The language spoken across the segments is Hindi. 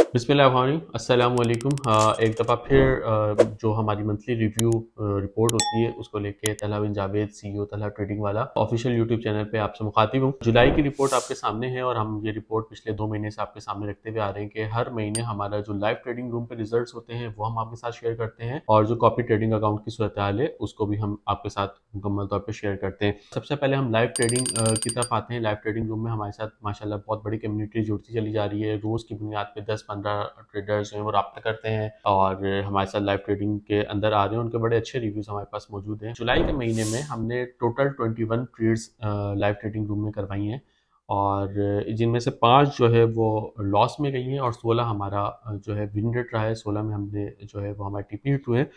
बिस्मिल्लाहिर्रहमानिर्रहीम अस्सलाम वालेकुम। एक दफ़ा फिर जो हमारी मंथली रिव्यू रिपोर्ट होती है उसको लेके तलहा बिन जावेद सीईओ तलहा ट्रेडिंग वाला ऑफिशियल यूट्यूब चैनल पे आपसे मुखातिब हूँ। जुलाई की रिपोर्ट आपके सामने है और हम ये रिपोर्ट पिछले 2 महीने से आपके सामने रखते हुए आ रहे हैं कि हर महीने हमारा जो लाइव ट्रेडिंग रूम पे रिजल्ट्स होते हैं वो हम आपके साथ शेयर करते हैं और जो कॉपी ट्रेडिंग अकाउंट की सूरत हाल है उसको भी हम आपके साथ मुकम्मल तौर पर शेयर करते हैं। सबसे पहले हम लाइव ट्रेडिंग की तरफ आते हैं। लाइव ट्रेडिंग रूम में हमारे साथ माशाल्लाह बहुत बड़ी कम्युनिटी जुड़ती चली जा रही है। रोज़ की बुनियाद पे 10-15 ट्रेडर्स जो हैं वो राब्ता करते हैं और हमारे साथ लाइव ट्रेडिंग के अंदर आ रहे हैं। उनके बड़े अच्छे रिव्यूज़ हमारे पास मौजूद हैं। जुलाई के महीने में हमने total 21 trades live trading room में करवाई हैं और जिनमें से 5 जो है वो लॉस में गई हैं और 16 हमारा जो है विन रेट रहा है। 16 में हमने जो है वो हमारे टीपी हिट हुए हैं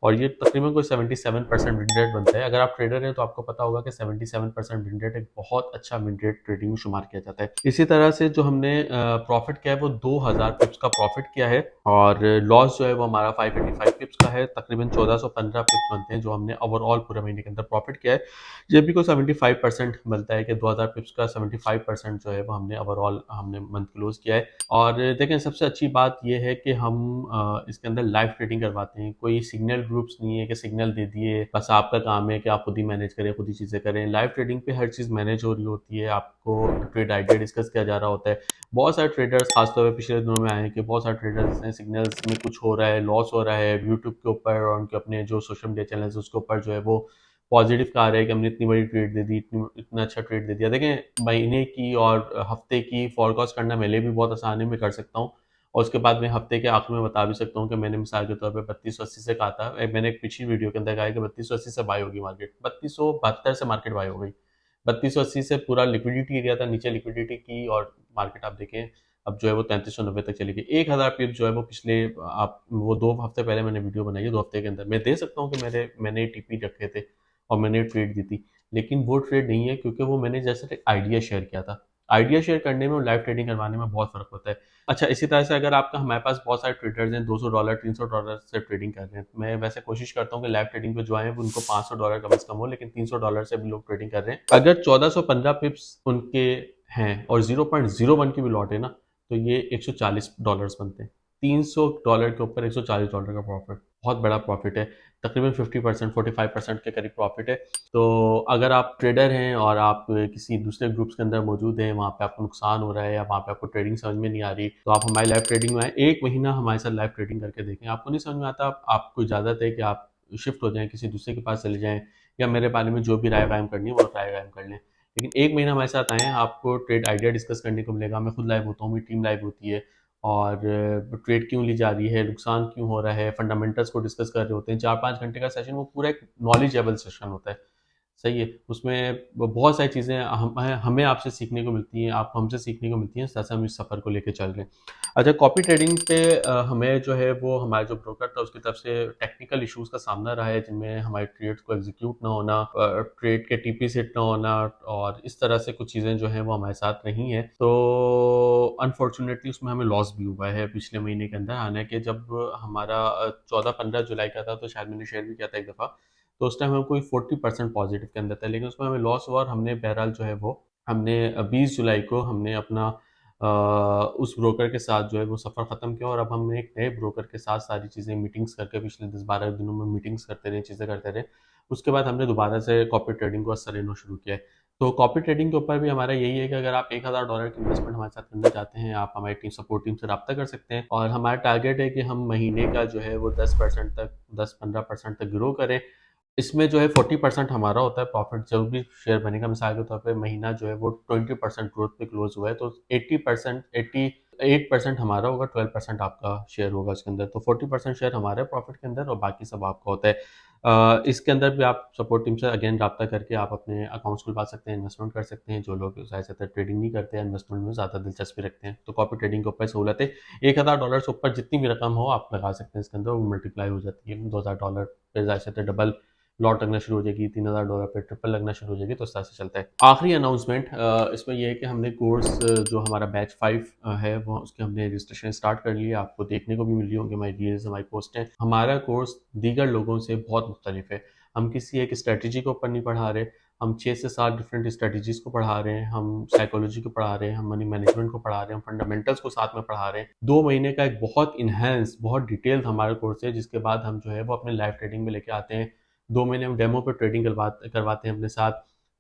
और ये तकरीबन कोई 77% विन रेट बनता है। अगर आप ट्रेडर हैं तो आपको पता होगा कि 77% विन रेट एक बहुत अच्छा विन रेट ट्रेडिंग में शुमार किया जाता है। इसी तरह से जो हमने प्रॉफिट किया है वो 2000 पिप्स का प्रॉफिट किया है और लॉस जो है वो हमारा 585 पिप्स का है। तकरीबन 1415 पिप्स बनते हैं जो हमने ओवरऑल पूरे महीने के अंदर प्रॉफिट किया है। ये भी कोई 75% बनता है कि 2000 पिप्स का 75% जो है वो हमने ओवरऑल हमने मंथ क्लोज किया है। और देखें सबसे अच्छी बात यह है कि हम इसके अंदर लाइव ट्रेडिंग करवाते हैं। कोई सिग्नल ग्रुप्स नहीं है कि सिग्नल दे दिए बस आपका काम है कि आप खुद ही मैनेज करें, खुद ही चीज़ें करें। लाइव ट्रेडिंग पे हर चीज़ मैनेज हो रही होती है। आपको ट्रेड आइडिया डिस्कस किया जा रहा होता है। बहुत सारे ट्रेडर्स खासतौर पे पिछले दिनों में आए हैं कि बहुत सारे ट्रेडर्स हैं सिग्नल्स में कुछ हो रहा है, लॉस हो रहा है यूट्यूब के ऊपर और उनके अपने जो सोशल मीडिया चैनल्स उसके ऊपर जो है वो पॉजिटिव कहा रहा है कि हमने इतनी बड़ी ट्रेड दे दी, इतना अच्छा ट्रेड दे दिया। देखें महीने की और हफ्ते की फोरकास्ट करना मेरे लिए भी बहुत आसान है, मैं कर सकता हूँ और उसके बाद मैं हफ्ते के आखिर में बता भी सकता हूँ कि मैंने मिसाल के तौर पे 3280 से कहा था। मैंने एक पिछली वीडियो के अंदर कहा है कि 3280 से बाय होगी मार्केट, 3272 से मार्केट बाय हो गई। 3280 से पूरा लिक्विडिटी एरिया था, नीचे लिक्विडिटी की और मार्केट आप देखें अब जो है वो 3390 तक चली गई। 1000 पिप जो है वो पिछले आप वो 2 हफ्ते पहले मैंने वीडियो बनाई है, 2 हफ्ते के अंदर मैं दे सकता हूँ कि मैंने टीपी रखे थे और मैंने ट्रेड दी थी, लेकिन वो ट्रेड नहीं है क्योंकि वो मैंने जैसे एक आइडिया शेयर किया था। आइडिया शेयर करने में और लाइव ट्रेडिंग करवाने में बहुत फ़र्क होता है। अच्छा, इसी तरह से अगर आपका हमारे पास बहुत सारे ट्रेडर्स हैं $200 $300 से ट्रेडिंग कर रहे हैं। मैं वैसे कोशिश करता हूँ कि लाइव ट्रेडिंग पे जो आए उनको $500 कम से कम हो, लेकिन $300 से भी लोग ट्रेडिंग कर रहे हैं। अगर 1415 पिप्स उनके हैं और 0.01 की भी लॉट है ना, तो ये $140 बनते हैं। $300 के ऊपर $140 का प्रॉफिट बहुत बड़ा प्रॉफिट है। तकरीबन 50% 45% के करीब प्रॉफिट है। तो अगर आप ट्रेडर हैं और आप किसी दूसरे ग्रुप्स के अंदर मौजूद हैं, वहाँ पे आपको नुकसान हो रहा है या वहाँ पे आपको ट्रेडिंग समझ में नहीं आ रही, तो आप हमारे लाइव ट्रेडिंग में आए, 1 महीना हमारे साथ लाइव ट्रेडिंग करके देखें। आपको नहीं समझ में आता, आपको इजाज़त है कि आप शिफ्ट हो जाएं, किसी दूसरे के पास चले जाएं या मेरे बारे में जो भी राय कायम करनी है वो राय कायम कर लें। लेकिन 1 महीना हमारे साथ आएँ, आपको ट्रेड आइडिया डिस्कस करने को मिलेगा। मैं खुद लाइव होता हूँ, मेरी टीम लाइव होती है और ट्रेड क्यों ली जा रही है, नुकसान क्यों हो रहा है, फंडामेंटल्स को डिस्कस कर रहे होते हैं। 4-5 घंटे का सेशन वो पूरा एक नॉलेजेबल सेशन होता है। सही है, उसमें बहुत सारी चीज़ें हमें आपसे सीखने को मिलती हैं, आप हमसे सीखने को मिलती हैं, जैसे हम इस सफ़र को लेके चल रहे हैं। अच्छा, कॉपी ट्रेडिंग पे हमें जो है वो हमारा जो ब्रोकर था उसकी तरफ से टेक्निकल इश्यूज़ का सामना रहा है, जिनमें हमारे ट्रेड्स को एग्जीक्यूट ना होना, ट्रेड के टीपी हिट ना होना और इस तरह से कुछ चीज़ें जो हैं वो हमारे साथ रही हैं। तो अनफॉर्चुनेटली उसमें हमें लॉस भी हुआ है पिछले महीने के अंदर। हालाँकि जब हमारा 14-15 जुलाई का था तो शायद मैंने शेयर भी किया था एक दफ़ा, तो उस टाइम हम कोई 40% पॉजिटिव के अंदर था, लेकिन उसमें हमें लॉस हुआ और हमने बहरहाल जो है वो हमने 20 जुलाई को हमने अपना उस ब्रोकर के साथ जो है वो सफ़र ख़त्म किया और अब हमने एक नए ब्रोकर के साथ सारी चीज़ें मीटिंग्स करके पिछले 10-12 दिनों में मीटिंग्स करते रहे, चीज़ें करते रहे। उसके बाद हमने दोबारा से कॉपी ट्रेडिंग को असर लेना शुरू किया है। तो कॉपी ट्रेडिंग के ऊपर भी हमारा यही है कि अगर आप $1000 की इन्वेस्टमेंट हमारे साथ करना चाहते हैं, आप हमारी सपोर्ट टीम से राब्ता कर सकते हैं और हमारा टारगेट है कि हम महीने का जो है वो 10% तक 10-15% तक ग्रो करें। इसमें जो है 40% हमारा होता है प्रॉफिट, जो भी शेयर बनेगा। मिसाल के तौर पे महीना जो है वो 20% ग्रोथ पे क्लोज हुआ है, तो 80% 88% हमारा होगा, 12% आपका शेयर होगा इसके अंदर। तो 40% शेयर हमारा है प्रॉफिट के अंदर और बाकी सब आपका होता है। इसके अंदर भी आप सपोर्ट टीम से अगेन राब्ता करके आप अपने अकाउंट्स खुलवा सकते हैं, इन्वेस्टमेंट कर सकते हैं। जो लोग ज़्यादातर ट्रेडिंग नहीं करते हैं, इन्वेस्टमेंट में ज़्यादा दिलचस्पी रखते हैं, तो कॉपी ट्रेडिंग के ऊपर सहूलत है। $1000 से ऊपर जितनी भी रकम हो आप लगा सकते हैं इसके अंदर, वो मल्टीप्लाई हो जाती है। $2000 पे ज़्यादा डबल लॉट लगना शुरू हो जाएगी, $3000 पे ट्रिपल लगना शुरू हो जाएगी, तो इस तरह से चलता है। आखिरी अनाउंसमेंट इसमें यह है कि हमने कोर्स जो हमारा बैच 5 है वो उसके हमने रजिस्ट्रेशन स्टार्ट कर लिया। आपको देखने को भी मिल रही होंगी हमारी रील्स, हमारी पोस्टें। हमारा कोर्स दीगर लोगों से बहुत मुख्तलिफ है। हम किसी एक स्ट्रेटजी के ऊपर नहीं पढ़ा रहे, हम 6 से 7 डिफरेंट स्ट्रेटजीज़ को पढ़ा रहे हैं, हम साइकोलॉजी को पढ़ा रहे हैं, हम मनी मैनेजमेंट को पढ़ा रहे हैं, हम फंडामेंटल्स को साथ में पढ़ा रहे हैं। 2 महीने का एक बहुत इन्हांस, बहुत डिटेल्ड हमारा कोर्स है, जिसके बाद हम जो है वो अपने लाइव ट्रेडिंग में लेके आते हैं। 2 महीने हम डेमो पे ट्रेडिंग करवाते हैं अपने साथ,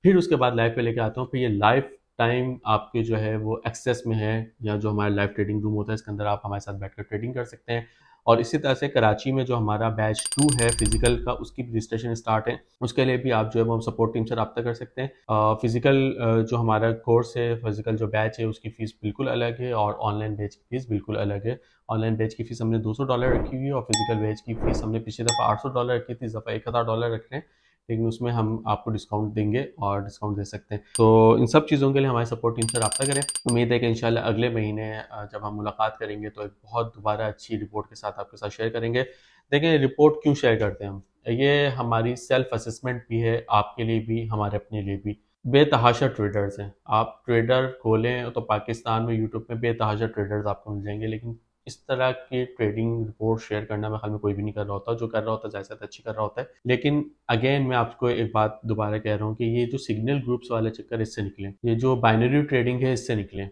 फिर उसके बाद लाइव पे लेके आता हूँ। फिर ये लाइव टाइम आपके जो है वो एक्सेस में है, या जो हमारा लाइव ट्रेडिंग रूम होता है इसके अंदर आप हमारे साथ बैठकर ट्रेडिंग कर सकते हैं। और इसी तरह से कराची में जो हमारा बैच 2 है फिजिकल का, उसकी रजिस्ट्रेशन स्टार्ट है। उसके लिए भी आप जो है वो सपोर्ट टीम से रब्ता कर सकते हैं। फिजिकल जो हमारा कोर्स है, फिजिकल जो बैच है, उसकी फ़ीस बिल्कुल अलग है और ऑनलाइन बैच की फ़ीस बिल्कुल अलग है। ऑनलाइन बैच की फ़ीस हमने $200 रखी हुई है और फिजिकल बैच की फ़ीस हमने पिछली दफ़ा $800 रखी थी, इस दफ़ा $1000 रख रहे हैं। लेकिन उसमें हम आपको डिस्काउंट देंगे और डिस्काउंट दे सकते हैं। तो इन सब चीज़ों के लिए हमारी सपोर्ट टीम से रब्ता करें। उम्मीद है कि इंशाल्लाह अगले महीने जब हम मुलाकात करेंगे तो एक बहुत दोबारा अच्छी रिपोर्ट के साथ आपके साथ शेयर करेंगे। देखें, रिपोर्ट क्यों शेयर करते हैं हम? ये हमारी सेल्फ असेसमेंट भी है, आपके लिए भी, हमारे अपने लिए भी। बेतहाशा ट्रेडर्स हैं। आप ट्रेडर खोलें तो पाकिस्तान में यूट्यूब में बेतहाशा ट्रेडर्स आपको मिल जाएंगे, लेकिन इस तरह की ट्रेडिंग रिपोर्ट शेयर करना मेरे ख्याल में कोई भी नहीं कर रहा होता। जो कर रहा होता है ज़्यादा अच्छी कर रहा होता है। लेकिन अगेन मैं आपको एक बात दोबारा कह रहा हूँ कि ये जो सिग्नल ग्रुप्स वाले चक्कर, इससे निकलें। ये जो बाइनरी ट्रेडिंग है, इससे निकलें।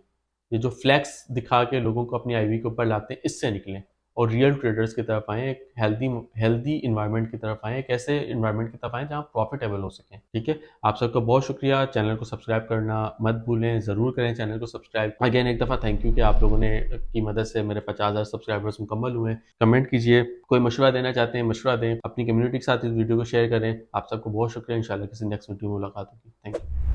ये जो फ्लैक्स दिखा के लोगों को अपनी आईवी के ऊपर लाते हैं, इससे निकलें और रियल ट्रेडर्स की तरफ आएँ। एक हेल्दी इन्वायरमेंट की तरफ आएँ, एक ऐसे इन्वायरमेंट की तरफ आएँ जहाँ प्रॉफिटेबल हो सकें। ठीक है? आप सबका बहुत शुक्रिया। चैनल को सब्सक्राइब करना मत भूलें, ज़रूर करें चैनल को सब्सक्राइब। अगेन एक दफ़ा थैंक यू कि आप लोगों ने की मदद से मेरे 50,000 सब्सक्राइबर्स मुकम्मल हुए। कमेंट कीजिए, कोई मशवरा देना चाहते हैं मशवरा दें, अपनी कम्युनिटी के साथ इस वीडियो को शेयर करें। आप सबको बहुत शुक्रिया। इंशाल्लाह किसी नेक्स्ट वीडियो में मुलाकात होगी। Thank you.